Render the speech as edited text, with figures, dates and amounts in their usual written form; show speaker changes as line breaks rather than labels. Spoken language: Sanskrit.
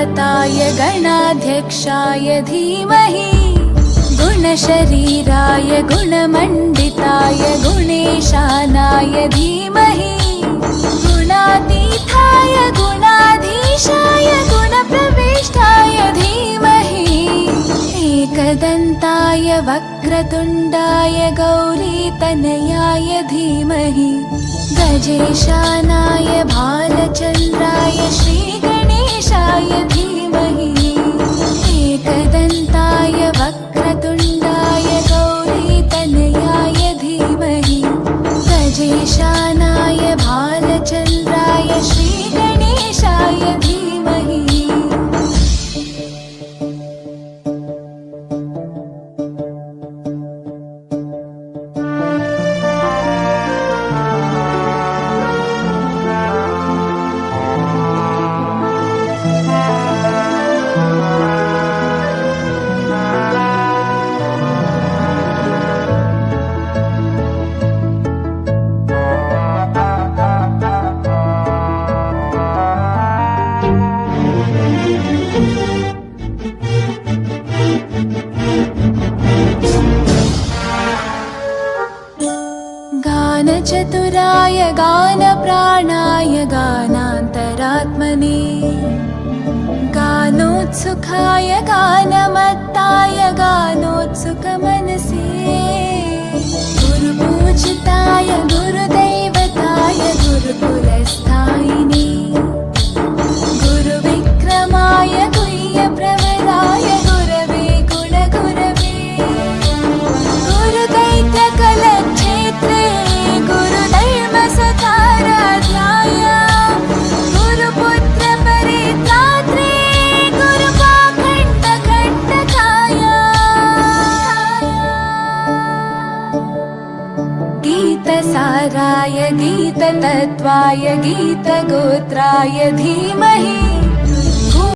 गुरुदेवताय गणाध्यक्षाय धीमहि गुणशरीराय गुणमण्डिताय गुणेशानाय धीमहि गुणातीताय गुणाधीशाय गुणप्रविष्टाय धीमहि एकदन्ताय वक्रतुण्डाय गौरीतनयाय धीमहि गजेशानाय भालचन्द्राय श्रीगणेशाय धीमहि एकदन्ताय वक्रतुण्डाय गौरीतनयाय धीमहि गजेशानाय भालचन्द्राय श्रीगणेशाय धीमहि गानचतुराय गानप्राणाय गानान्तरात्मने गानोत्सुकाय गानमत्ताय गानोत्सुकमनसे गुरुपूजिताय गुरुदैवताय गुरुकुलस्थायिने गुरुविक्रमाय गुह्यप्रवराय गुरवे गुणगुरवे गुरुदैत्यकलक्षेत्रे गुरुधर्मसताराध्याय गुरुपुत्रपरित्रात्रे गुरुपाखण्डखण्डकाय गीतसाराय गीततत्त्वाय गीतगोत्राय धीमहि